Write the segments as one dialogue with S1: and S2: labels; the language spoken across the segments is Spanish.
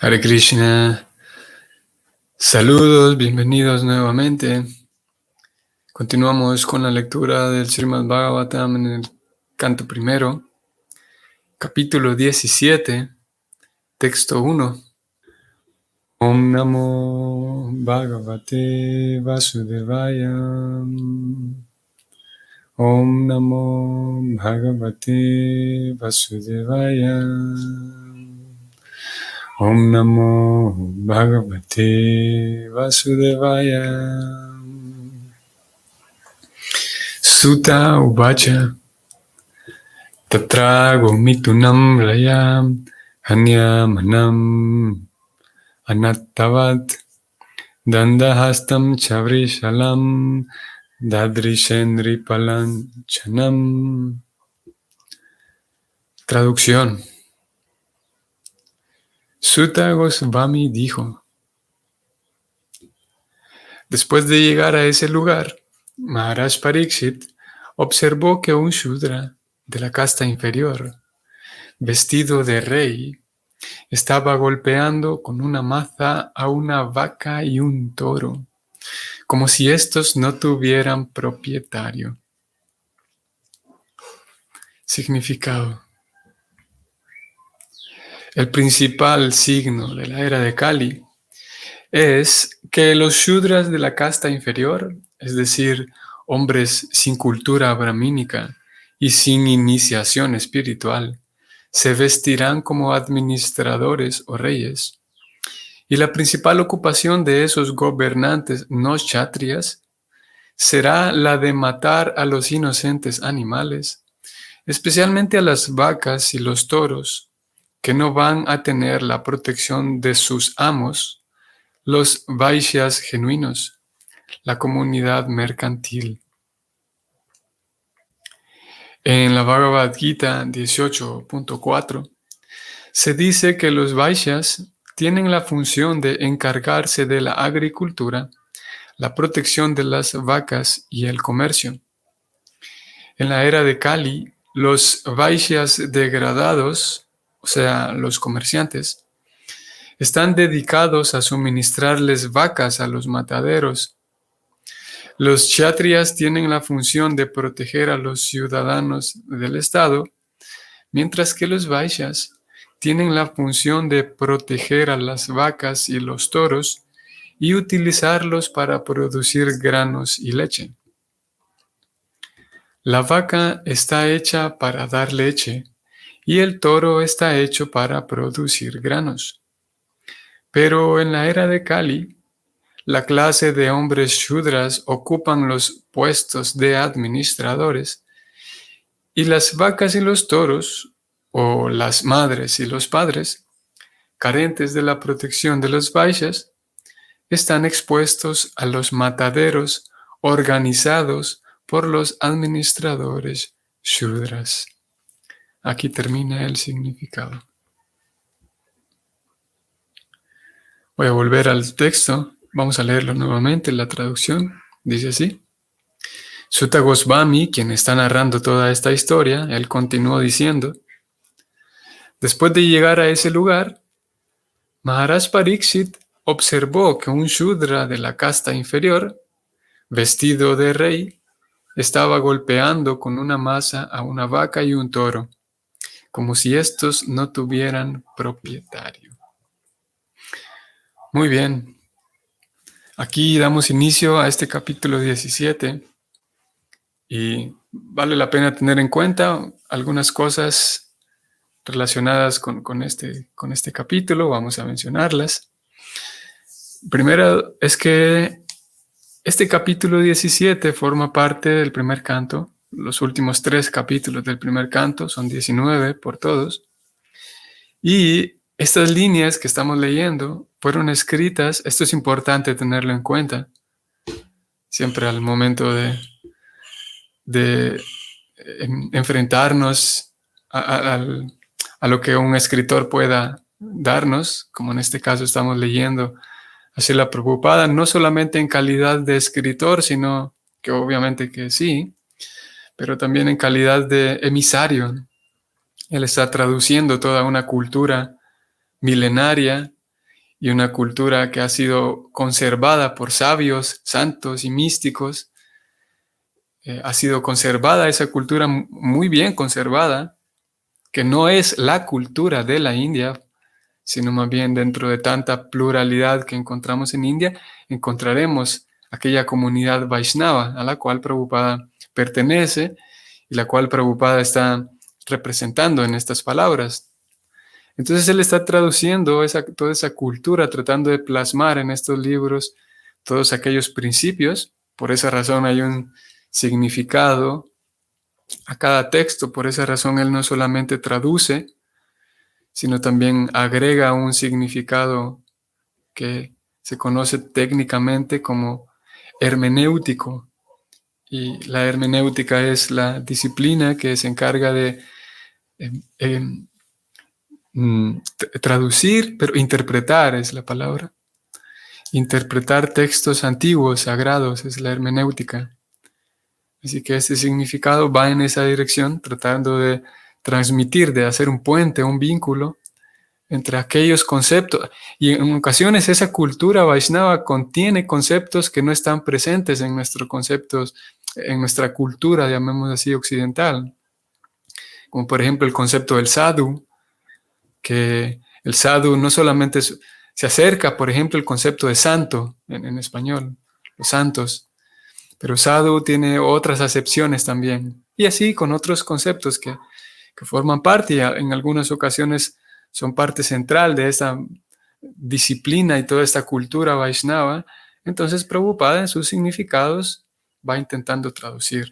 S1: Hare Krishna, saludos, bienvenidos nuevamente. Continuamos con la lectura del Srimad Bhagavatam en el canto primero, capítulo 17, texto 1. Om Namo Bhagavate Vasudevaya. Om Namo Bhagavate Vasudevaya. Om Namo Bhagavate Vasudevaya. Sutta Uvacha Tatra Gomitunam Rayam Hanyamanam Anattavat Dandahastam Chavrishalam Dadrishendri Palanchanam. Traducción. Sutta Goswami dijo: después de llegar a ese lugar, Maharaj Pariksit observó que un Shudra de la casta inferior, vestido de rey, estaba golpeando con una maza a una vaca y un toro, como si estos no tuvieran propietario. Significado. El principal signo de la era de Kali es que los Shudras de la casta inferior, es decir, hombres sin cultura brahmínica y sin iniciación espiritual, se vestirán como administradores o reyes. Y la principal ocupación de esos gobernantes no kshatriyas será la de matar a los inocentes animales, especialmente a las vacas y los toros, que no van a tener la protección de sus amos, los Vaishyas genuinos, la comunidad mercantil. En la Bhagavad Gita 18.4 se dice que los Vaishyas tienen la función de encargarse de la agricultura, la protección de las vacas y el comercio. En la era de Kali, los Vaishyas degradados, o sea, los comerciantes, están dedicados a suministrarles vacas a los mataderos. Los kshatriyas tienen la función de proteger a los ciudadanos del Estado, mientras que los vaishyas tienen la función de proteger a las vacas y los toros y utilizarlos para producir granos y leche. La vaca está hecha para dar leche y el toro está hecho para producir granos. Pero en la era de Kali, la clase de hombres shudras ocupan los puestos de administradores y las vacas y los toros, o las madres y los padres, carentes de la protección de los vaishyas, están expuestos a los mataderos organizados por los administradores shudras. Aquí termina el significado. Voy a volver al texto. Vamos a leerlo nuevamente. La traducción dice así. Sutta Goswami, quien está narrando toda esta historia, él continuó diciendo: después de llegar a ese lugar, Maharaj Pariksit observó que un Shudra de la casta inferior, vestido de rey, estaba golpeando con una maza a una vaca y un toro, como si estos no tuvieran propietario. Muy bien. Aquí damos inicio a este capítulo 17 y vale la pena tener en cuenta algunas cosas relacionadas con este capítulo. Vamos a mencionarlas. Primero es que este capítulo 17 forma parte del primer canto. Los últimos 3 capítulos del primer canto son 19 por todos. Y estas líneas que estamos leyendo fueron escritas, esto es importante tenerlo en cuenta, siempre al momento de enfrentarnos a lo que un escritor pueda darnos, como en este caso estamos leyendo a Srila Prabhupada, no solamente en calidad de escritor, sino que obviamente que sí, pero también en calidad de emisario. Él está traduciendo toda una cultura milenaria y una cultura que ha sido conservada por sabios, santos y místicos. Ha sido conservada esa cultura, muy bien conservada, que no es la cultura de la India, sino más bien dentro de tanta pluralidad que encontramos en India, encontraremos aquella comunidad Vaishnava a la cual Prabhupada pertenece y la cual Prabhupada está representando en estas palabras. Entonces él está traduciendo toda esa cultura, tratando de plasmar en estos libros todos aquellos principios. Por esa razón hay un significado a cada texto. Por esa razón él no solamente traduce, sino también agrega un significado que se conoce técnicamente como hermenéutico. Y la hermenéutica es la disciplina que se encarga de em, em, traducir, pero interpretar es la palabra. Interpretar textos antiguos, sagrados, es la hermenéutica. Así que este significado va en esa dirección, tratando de transmitir, de hacer un puente, un vínculo entre aquellos conceptos. Y en ocasiones esa cultura Vaishnava contiene conceptos que no están presentes en nuestros conceptos, en nuestra cultura, llamémoslo así, occidental. Como por ejemplo el concepto del sadhu, que el sadhu no solamente se acerca, por ejemplo, el concepto de santo en español, los santos, pero sadhu tiene otras acepciones también. Y así con otros conceptos que forman parte y en algunas ocasiones son parte central de esta disciplina y toda esta cultura Vaishnava. Entonces Prabhupada en sus significados va intentando traducir.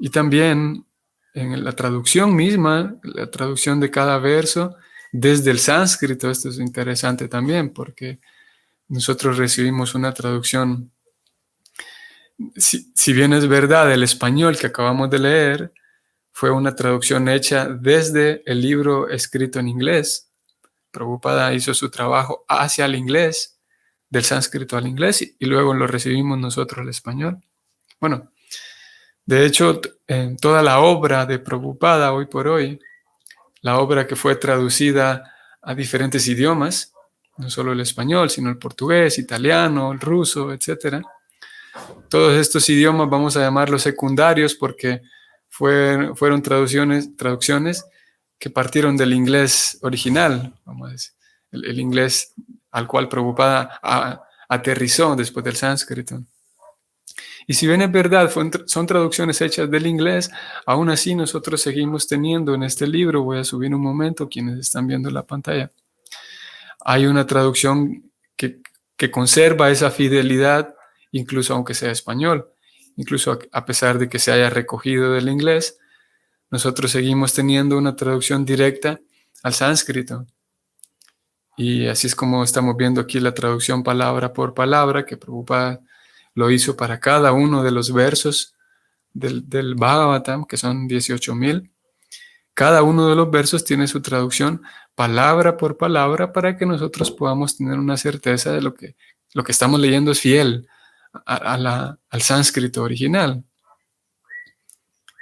S1: Y también en la traducción misma, la traducción de cada verso desde el sánscrito, esto es interesante también porque nosotros recibimos una traducción, si bien es verdad, el español que acabamos de leer fue una traducción hecha desde el libro escrito en inglés. Prabhupada hizo su trabajo hacia el inglés, del sánscrito al inglés, y luego lo recibimos nosotros al español. Bueno, de hecho, en toda la obra de Prabhupada hoy por hoy, la obra que fue traducida a diferentes idiomas, no solo el español, sino el portugués, italiano, el ruso, etc. Todos estos idiomas vamos a llamarlos secundarios porque fueron traducciones que partieron del inglés original, vamos a decir, el inglés al cual Prabhupada aterrizó después del sánscrito. Y si bien es verdad, son traducciones hechas del inglés, aún así nosotros seguimos teniendo en este libro, voy a subir un momento, quienes están viendo la pantalla, hay una traducción que conserva esa fidelidad, incluso aunque sea español, incluso a pesar de que se haya recogido del inglés, nosotros seguimos teniendo una traducción directa al sánscrito. Y así es como estamos viendo aquí la traducción palabra por palabra que Prabhupada lo hizo para cada uno de los versos del Bhagavatam, que son 18,000. Cada uno de los versos tiene su traducción palabra por palabra para que nosotros podamos tener una certeza de lo que estamos leyendo es fiel al sánscrito original.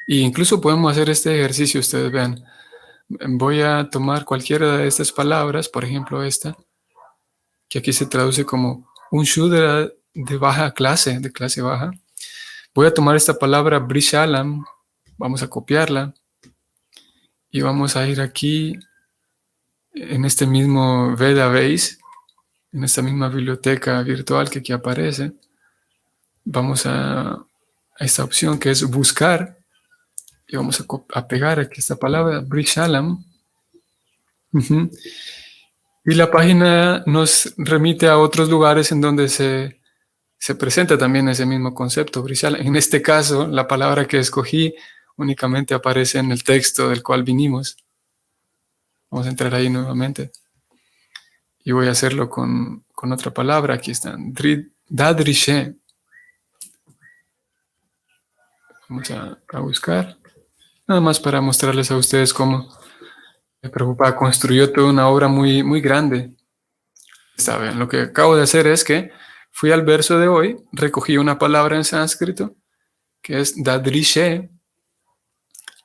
S1: E incluso podemos hacer este ejercicio, ustedes vean. Voy a tomar cualquiera de estas palabras, por ejemplo esta, que aquí se traduce como un shudra de baja clase, de clase baja. Voy a tomar esta palabra Brishalam, vamos a copiarla y vamos a ir aquí en este mismo Vedabase, en esta misma biblioteca virtual que aquí aparece. Vamos a esta opción que es buscar y vamos a pegar aquí esta palabra Brishalam. Y la página nos remite a otros lugares en donde se presenta también ese mismo concepto, Brishalam. En este caso, la palabra que escogí únicamente aparece en el texto del cual vinimos. Vamos a entrar ahí nuevamente. Y voy a hacerlo con otra palabra. Aquí está. Dadrishe. Vamos a buscar. Nada más para mostrarles a ustedes cómo Prabhupada construyó toda una obra muy, muy grande. Saben, lo que acabo de hacer es que fui al verso de hoy, recogí una palabra en sánscrito, que es Dadrishe,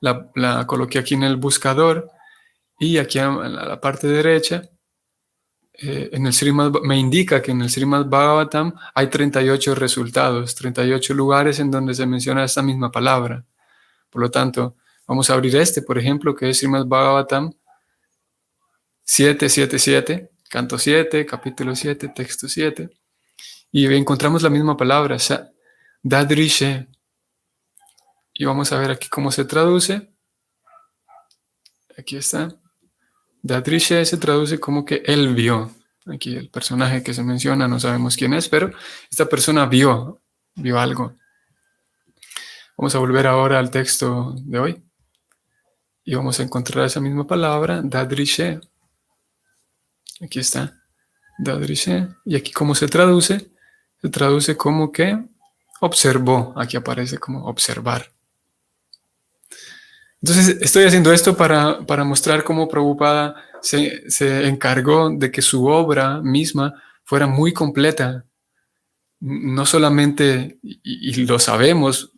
S1: la coloqué aquí en el buscador y aquí en la parte derecha me indica que en el Srimad Bhagavatam hay 38 resultados, 38 lugares en donde se menciona esta misma palabra. Por lo tanto, vamos a abrir por ejemplo, que es Srimad Bhagavatam 777, canto 7, capítulo 7, texto 7, y encontramos la misma palabra, Dadrishe. Y vamos a ver aquí cómo se traduce. Aquí está. Dadrishe se traduce como que él vio. Aquí el personaje que se menciona, no sabemos quién es, pero esta persona vio algo. Vamos a volver ahora al texto de hoy. Y vamos a encontrar esa misma palabra, Dadrishe. Aquí está. Dadrishe. Y aquí cómo se traduce como que observó. Aquí aparece como observar. Entonces, estoy haciendo esto para mostrar cómo Prabhupada se encargó de que su obra misma fuera muy completa. No solamente, y lo sabemos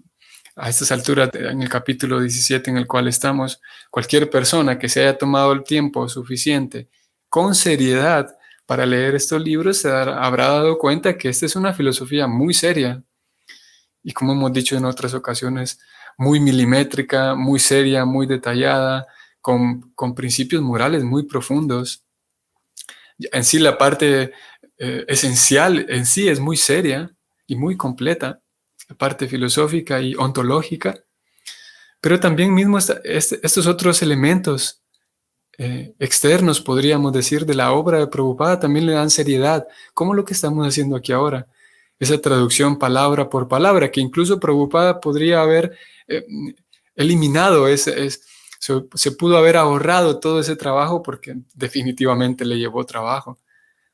S1: a estas alturas, en el capítulo 17 en el cual estamos, cualquier persona que se haya tomado el tiempo suficiente con seriedad para leer estos libros habrá dado cuenta que esta es una filosofía muy seria. Y como hemos dicho en otras ocasiones, muy milimétrica, muy seria, muy detallada, con principios morales muy profundos. En sí la parte esencial en sí es muy seria y muy completa, la parte filosófica y ontológica, pero también mismo estos otros elementos externos, podríamos decir, de la obra de Prabhupada también le dan seriedad, como lo que estamos haciendo aquí ahora. Esa traducción palabra por palabra, que incluso Prabhupada podría haber eliminado, se pudo haber ahorrado todo ese trabajo porque definitivamente le llevó trabajo.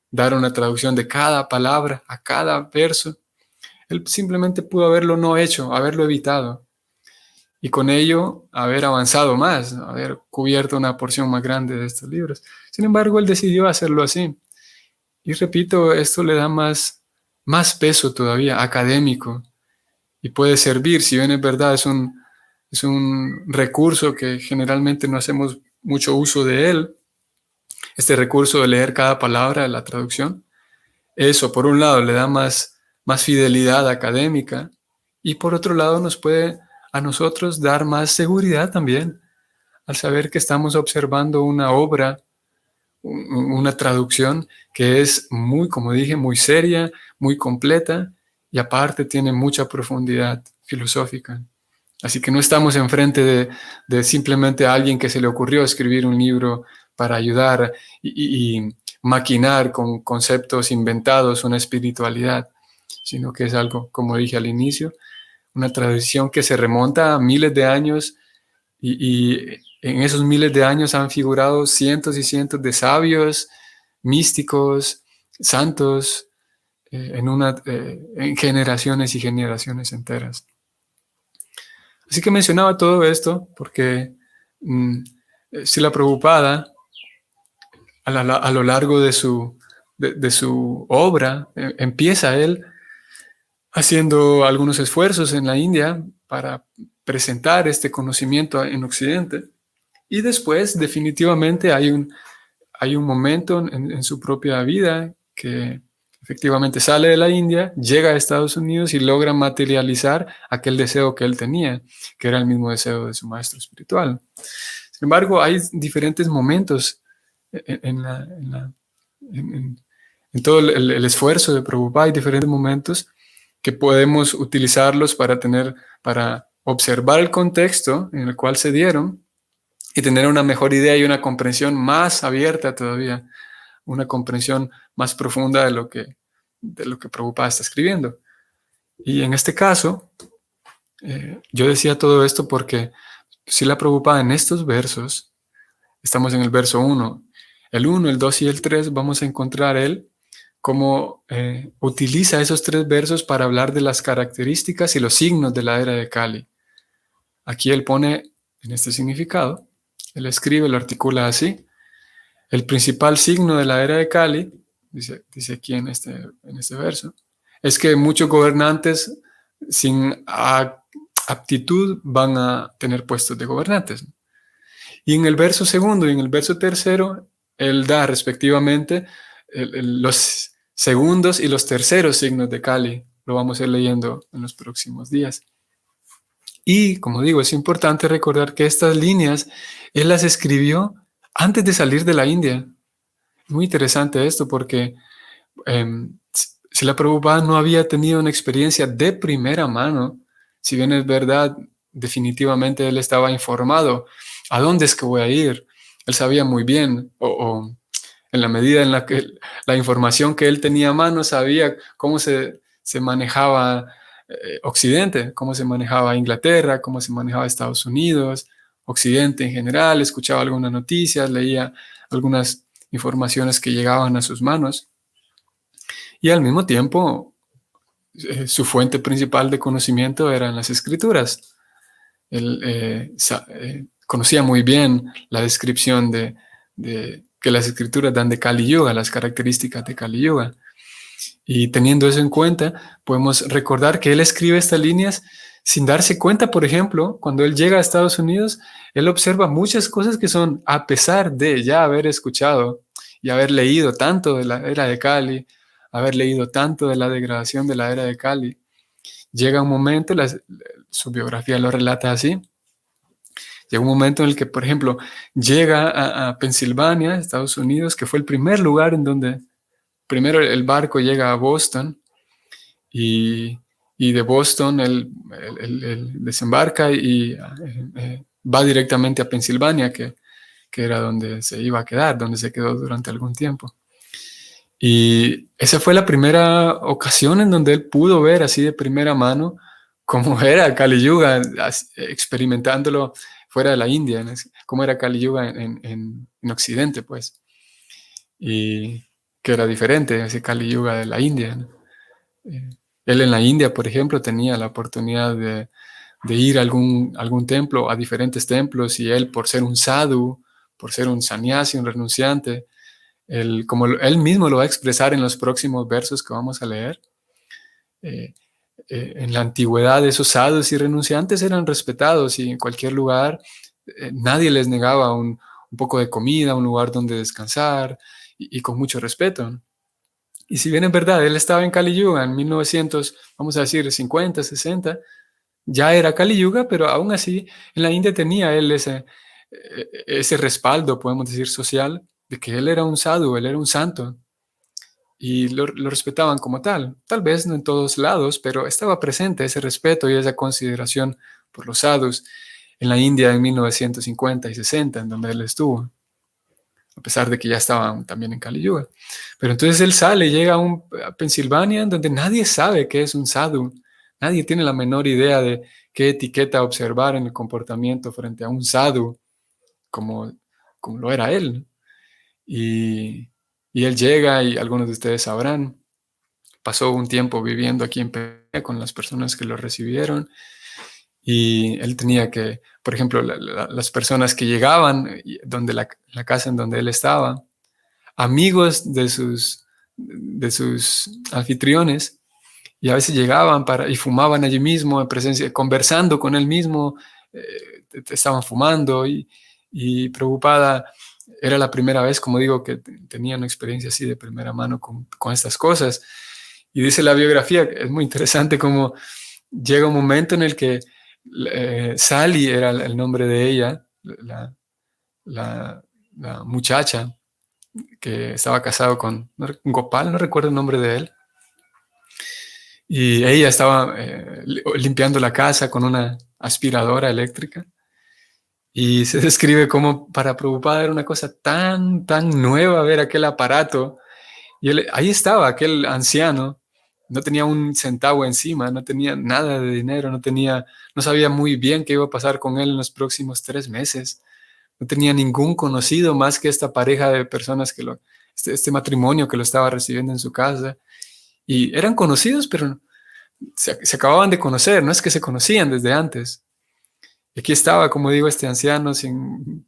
S1: Dar una traducción de cada palabra a cada verso. Él simplemente pudo haberlo no hecho, haberlo evitado. Y con ello haber avanzado más, haber cubierto una porción más grande de estos libros. Sin embargo, él decidió hacerlo así. Y repito, esto le da más peso todavía académico y puede servir, si bien es verdad, es un recurso que generalmente no hacemos mucho uso de él, este recurso de leer cada palabra de la traducción. Eso, por un lado, le da más fidelidad académica y por otro lado nos puede a nosotros dar más seguridad también al saber que estamos observando una obra, una traducción que es muy, como dije, muy seria, muy completa y aparte tiene mucha profundidad filosófica. Así que no estamos enfrente de simplemente a alguien que se le ocurrió escribir un libro para ayudar y maquinar con conceptos inventados una espiritualidad, sino que es algo, como dije al inicio, una tradición que se remonta a miles de años y en esos miles de años han figurado cientos y cientos de sabios, místicos, santos, en generaciones y generaciones enteras. Así que mencionaba todo esto porque Srila Prabhupada, a lo largo de su obra, empieza él haciendo algunos esfuerzos en la India para presentar este conocimiento en Occidente. Y después, definitivamente, hay un momento en su propia vida que efectivamente sale de la India, llega a Estados Unidos y logra materializar aquel deseo que él tenía, que era el mismo deseo de su maestro espiritual. Sin embargo, hay diferentes momentos en todo el esfuerzo de Prabhupada, hay diferentes momentos que podemos utilizarlos para observar el contexto en el cual se dieron y tener una mejor idea y una comprensión más abierta todavía, una comprensión más profunda de lo que Prabhupada está escribiendo. Y en este caso, yo decía todo esto porque Srila Prabhupada en estos versos, estamos en el verso 1, el 1, el 2 y el 3, vamos a encontrar él cómo utiliza esos 3 versos para hablar de las características y los signos de la era de Kali. Aquí él pone en este significado, él escribe, lo articula así: el principal signo de la era de Kali, dice aquí en este verso, es que muchos gobernantes sin aptitud van a tener puestos de gobernantes. Y en el verso segundo y en el verso tercero, él da respectivamente los segundos y los terceros signos de Kali. Lo vamos a ir leyendo en los próximos días. Y, como digo, es importante recordar que estas líneas él las escribió antes de salir de la India. Muy interesante esto porque Srila Prabhupada no había tenido una experiencia de primera mano. Si bien es verdad, definitivamente él estaba informado. ¿A dónde es que voy a ir? Él sabía muy bien, o en la medida en la que la información que él tenía a mano, sabía cómo se manejaba Occidente, cómo se manejaba Inglaterra, cómo se manejaba Estados Unidos, Occidente en general, escuchaba algunas noticias, leía algunas informaciones que llegaban a sus manos. Y al mismo tiempo, su fuente principal de conocimiento eran las escrituras. Él conocía muy bien la descripción que las escrituras dan de Kali Yuga, las características de Kali Yuga. Y teniendo eso en cuenta, podemos recordar que él escribe estas líneas sin darse cuenta. Por ejemplo, cuando él llega a Estados Unidos, él observa muchas cosas que son, a pesar de ya haber escuchado y haber leído tanto de la era de Kali, haber leído tanto de la degradación de la era de Kali, llega un momento, su biografía lo relata así, llega un momento en el que, por ejemplo, llega a Pensilvania, Estados Unidos, que fue el primer lugar en donde primero el barco llega a Boston y de Boston él desembarca y va directamente a Pensilvania, que era donde se iba a quedar, donde se quedó durante algún tiempo. Y esa fue la primera ocasión en donde él pudo ver así de primera mano cómo era Kali Yuga, experimentándolo fuera de la India, cómo era Kali Yuga en Occidente, pues. Y que era diferente ese Kali Yuga de la India, ¿no? Él en la India, por ejemplo, tenía la oportunidad de ir a algún templo, a diferentes templos, y él, por ser un sadhu, por ser un sannyasi, un renunciante, como él mismo lo va a expresar en los próximos versos que vamos a leer, en la antigüedad esos sadhus y renunciantes eran respetados y en cualquier lugar nadie les negaba un poco de comida, un lugar donde descansar y con mucho respeto. Y si bien es verdad, él estaba en Kali Yuga en 1900, vamos a decir 50, 60, ya era Kali Yuga, pero aún así en la India tenía él ese respaldo, podemos decir, social, de que él era un sadhu, él era un santo, y lo respetaban como tal. Tal vez no en todos lados, pero estaba presente ese respeto y esa consideración por los sadhus en la India en 1950 y 60, en donde él estuvo, a pesar de que ya estaba también en Kali Yuga. Pero entonces él sale, llega a Pensilvania, donde nadie sabe qué es un sadhu, nadie tiene la menor idea de qué etiqueta observar en el comportamiento frente a un sadhu, como lo era él. Y él llega, y algunos de ustedes sabrán, pasó un tiempo viviendo aquí en Pereira con las personas que lo recibieron, y él tenía que, por ejemplo, las personas que llegaban donde la casa en donde él estaba, amigos de sus anfitriones, y a veces llegaban y fumaban allí mismo, en presencia, conversando con él mismo, estaban fumando, y Prabhupada era la primera vez, como digo, que tenía una experiencia así de primera mano con estas cosas. Y dice la biografía, es muy interesante cómo llega un momento en el que Sally era el nombre de ella, la muchacha que estaba casado con Gopal, no recuerdo el nombre de él, y ella estaba limpiando la casa con una aspiradora eléctrica, y se describe como para Prabhupada era una cosa tan, tan nueva ver aquel aparato, y ahí estaba aquel anciano, no tenía un centavo encima, no tenía nada de dinero, no sabía muy bien qué iba a pasar con él en los próximos 3 meses, no tenía ningún conocido más que esta pareja de personas este matrimonio que lo estaba recibiendo en su casa, y eran conocidos, pero se acababan de conocer, no es que se conocían desde antes. Y aquí estaba, como digo, este anciano sin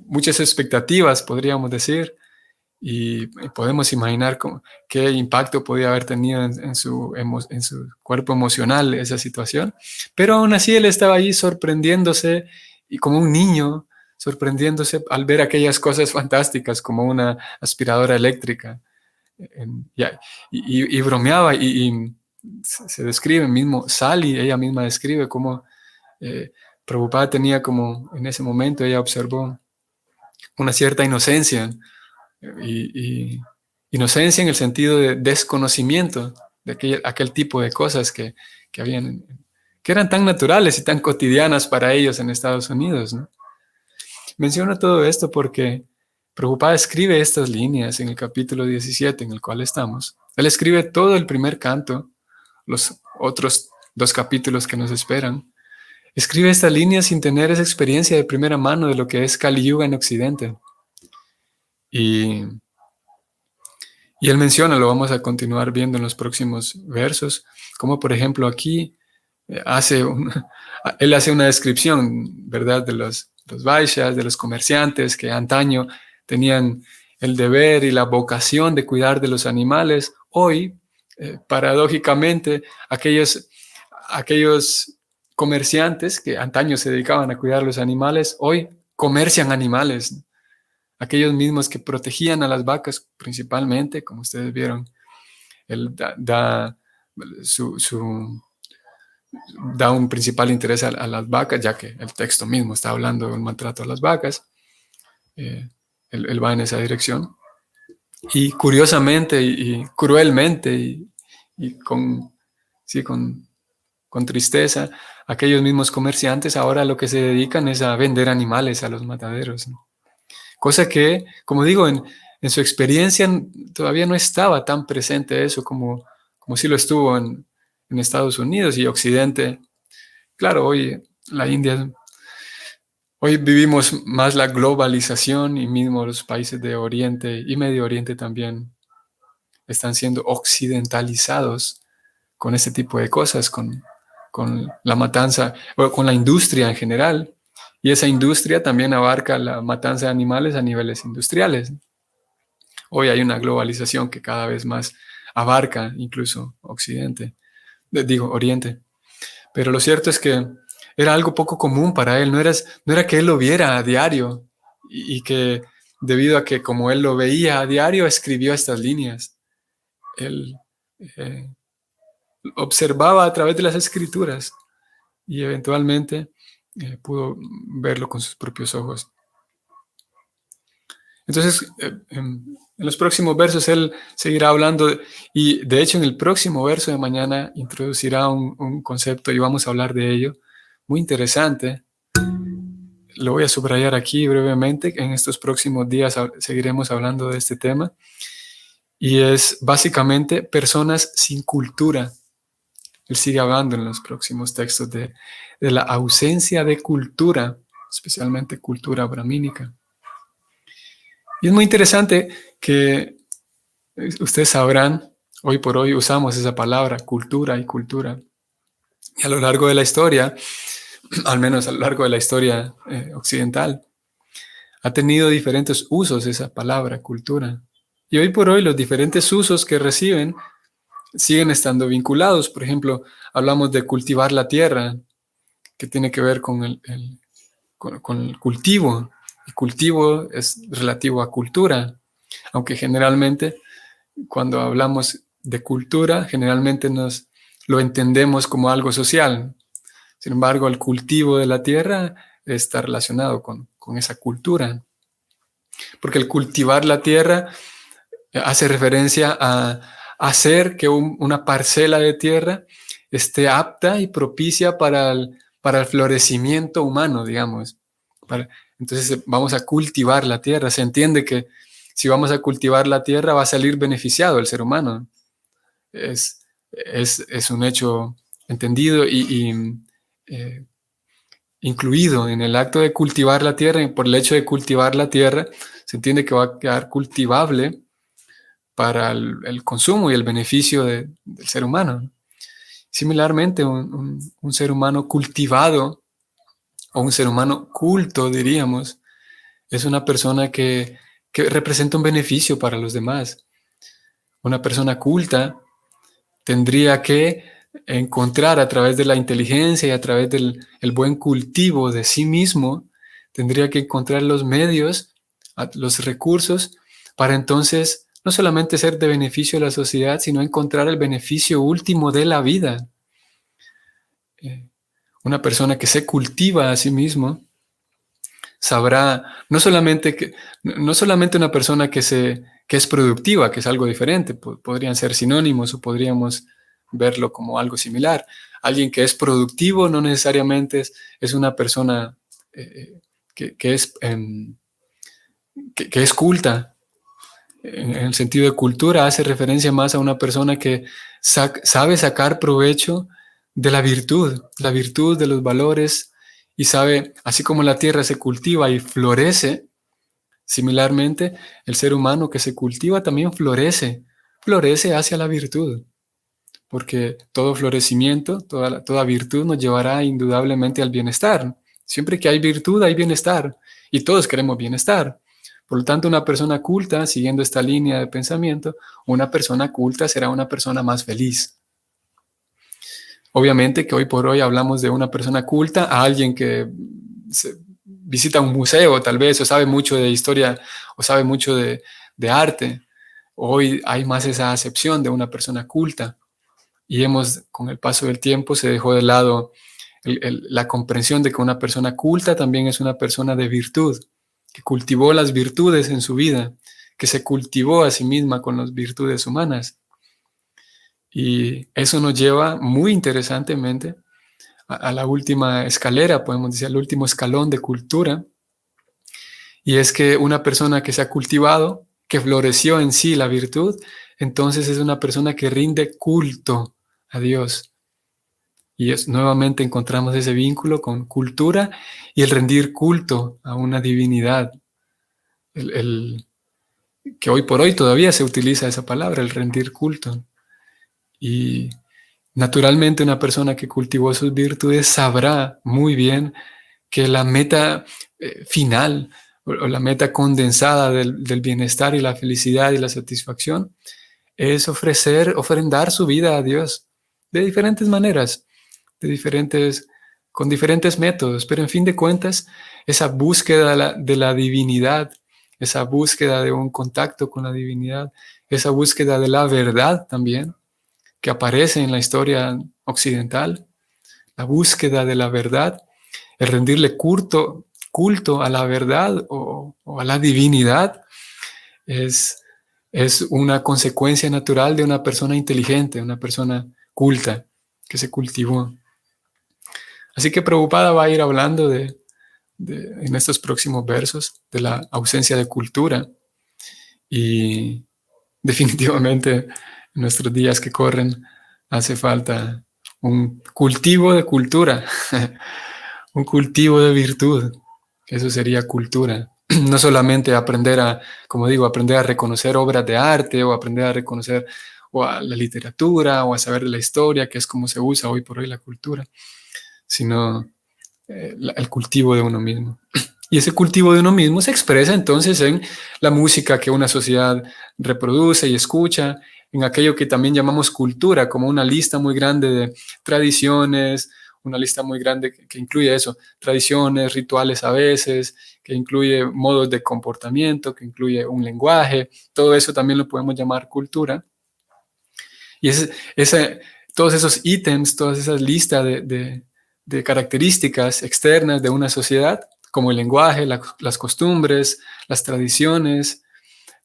S1: muchas expectativas, podríamos decir, y podemos imaginar qué impacto podía haber tenido en su cuerpo emocional esa situación. Pero aún así él estaba ahí sorprendiéndose y como un niño sorprendiéndose al ver aquellas cosas fantásticas como una aspiradora eléctrica. Y bromeaba y se describe mismo, Sally, ella misma describe cómo Prabhupada tenía como, en ese momento ella observó una cierta inocencia, y inocencia en el sentido de desconocimiento de aquel tipo de cosas que habían, que eran tan naturales y tan cotidianas para ellos en Estados Unidos, ¿no? Menciono todo esto porque Prabhupada escribe estas líneas en el capítulo 17 en el cual estamos. Él escribe todo el primer canto, los otros 2 capítulos que nos esperan. Escribe estas líneas sin tener esa experiencia de primera mano de lo que es Kali Yuga en Occidente. Y él menciona, lo vamos a continuar viendo en los próximos versos, como por ejemplo aquí él hace una descripción, ¿verdad?, de los vaishyas, de los comerciantes que antaño tenían el deber y la vocación de cuidar de los animales. Hoy, paradójicamente, aquellos comerciantes que antaño se dedicaban a cuidar los animales, hoy comercian animales. Aquellos mismos que protegían a las vacas principalmente, como ustedes vieron, él da un principal interés a las vacas, ya que el texto mismo está hablando de un maltrato a las vacas. Él va en esa dirección. Y curiosamente y cruelmente y con tristeza, aquellos mismos comerciantes ahora lo que se dedican es a vender animales a los mataderos, ¿no? Cosa que, como digo, en su experiencia todavía no estaba tan presente eso como sí lo estuvo en Estados Unidos y Occidente. Claro, hoy vivimos más la globalización y mismo los países de Oriente y Medio Oriente también están siendo occidentalizados con este tipo de cosas, con la matanza, o con la industria en general. Y esa industria también abarca la matanza de animales a niveles industriales. Hoy hay una globalización que cada vez más abarca incluso Oriente. Pero lo cierto es que era algo poco común para él, no era que él lo viera a diario y que debido a que como él lo veía a diario, escribió estas líneas. Él observaba a través de las escrituras y eventualmente pudo verlo con sus propios ojos. Entonces, en los próximos versos él seguirá hablando y de hecho en el próximo verso de mañana introducirá un concepto y vamos a hablar de ello, muy interesante. Lo voy a subrayar aquí brevemente. En estos próximos días seguiremos hablando de este tema y es básicamente personas sin cultura. Él sigue hablando en los próximos textos de la ausencia de cultura, especialmente cultura brahmínica. Y es muy interesante que ustedes sabrán, hoy por hoy usamos esa palabra, cultura y cultura. Y a lo largo de la historia, al menos a lo largo de la historia occidental, ha tenido diferentes usos esa palabra, cultura. Y hoy por hoy los diferentes usos que reciben siguen estando vinculados. Por ejemplo, hablamos de cultivar la tierra, que tiene que ver con el cultivo. El cultivo es relativo a cultura, aunque generalmente cuando hablamos de cultura, generalmente lo entendemos como algo social. Sin embargo, el cultivo de la tierra está relacionado con esa cultura, porque el cultivar la tierra hace referencia a hacer que una parcela de tierra esté apta y propicia para el florecimiento humano, digamos. Entonces vamos a cultivar la tierra. Se entiende que si vamos a cultivar la tierra va a salir beneficiado el ser humano. Es un hecho entendido y incluido en el acto de cultivar la tierra. Y por el hecho de cultivar la tierra se entiende que va a quedar cultivable para el consumo y el beneficio del ser humano. Similarmente, un ser humano cultivado o un ser humano culto, diríamos, es una persona que representa un beneficio para los demás. Una persona culta tendría que encontrar a través de la inteligencia y a través del buen cultivo de sí mismo, tendría que encontrar los medios, los recursos, para entonces no solamente ser de beneficio a la sociedad, sino encontrar el beneficio último de la vida. Eh, una persona que se cultiva a sí mismo sabrá no solamente una persona que es productiva, que es algo diferente, podrían ser sinónimos o podríamos verlo como algo similar. Alguien que es productivo no necesariamente es una persona que es, que es culta. En el sentido de cultura hace referencia más a una persona que sabe sacar provecho de la virtud de los valores, y sabe, así como la tierra se cultiva y florece, similarmente el ser humano que se cultiva también florece hacia la virtud, porque todo florecimiento, toda virtud nos llevará indudablemente al bienestar. Siempre que hay virtud hay bienestar, y todos queremos bienestar. Por lo tanto, una persona culta, siguiendo esta línea de pensamiento, una persona culta será una persona más feliz. Obviamente que hoy por hoy hablamos de una persona culta a alguien que visita un museo tal vez, o sabe mucho de historia, o sabe mucho de arte. Hoy hay más esa acepción de una persona culta, y con el paso del tiempo se dejó de lado la comprensión de que una persona culta también es una persona de virtud, que cultivó las virtudes en su vida, que se cultivó a sí misma con las virtudes humanas. Y eso nos lleva muy interesantemente a la última escalera, podemos decir, al último escalón de cultura, y es que una persona que se ha cultivado, que floreció en sí la virtud, entonces es una persona que rinde culto a Dios. Y nuevamente encontramos ese vínculo con cultura y el rendir culto a una divinidad. Que hoy por hoy todavía se utiliza esa palabra, el rendir culto. Y naturalmente una persona que cultivó sus virtudes sabrá muy bien que la meta final o la meta condensada del bienestar y la felicidad y la satisfacción es ofrendar su vida a Dios de diferentes maneras, con diferentes métodos, pero en fin de cuentas, esa búsqueda de la divinidad, esa búsqueda de un contacto con la divinidad, esa búsqueda de la verdad también, que aparece en la historia occidental, la búsqueda de la verdad, el rendirle culto a la verdad o a la divinidad, es una consecuencia natural de una persona inteligente, una persona culta, que se cultivó. Así que Prabhupada va a ir hablando en estos próximos versos de la ausencia de cultura, y definitivamente en nuestros días que corren hace falta un cultivo de cultura, un cultivo de virtud. Eso sería cultura. No solamente como digo, aprender a reconocer obras de arte o aprender a reconocer o a la literatura o a saber de la historia, que es como se usa hoy por hoy la cultura, sino el cultivo de uno mismo. Y ese cultivo de uno mismo se expresa entonces en la música que una sociedad reproduce y escucha, en aquello que también llamamos cultura, como una lista muy grande de tradiciones, una lista muy grande que incluye eso, tradiciones, rituales a veces, que incluye modos de comportamiento, que incluye un lenguaje, todo eso también lo podemos llamar cultura. Y todos esos ítems, todas esas listas de características externas de una sociedad, como el lenguaje, las costumbres, las tradiciones,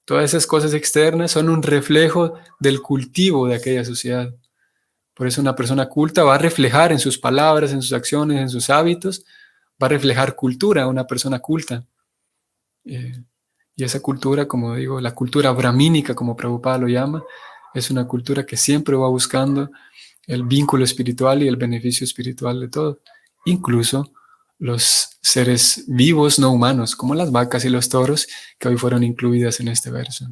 S1: todas esas cosas externas son un reflejo del cultivo de aquella sociedad. Por eso una persona culta va a reflejar en sus palabras, en sus acciones, en sus hábitos, va a reflejar cultura, una persona culta. Y esa cultura, como digo, la cultura brahmínica, como Prabhupada lo llama, es una cultura que siempre va buscando el vínculo espiritual y el beneficio espiritual de todo, incluso los seres vivos no humanos, como las vacas y los toros, que hoy fueron incluidas en este verso.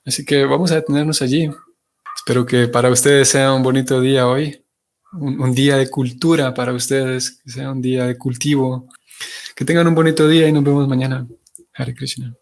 S1: Así que vamos a detenernos allí. Espero que para ustedes sea un bonito día hoy, un día de cultura para ustedes, que sea un día de cultivo. Que tengan un bonito día y nos vemos mañana. Hare Krishna.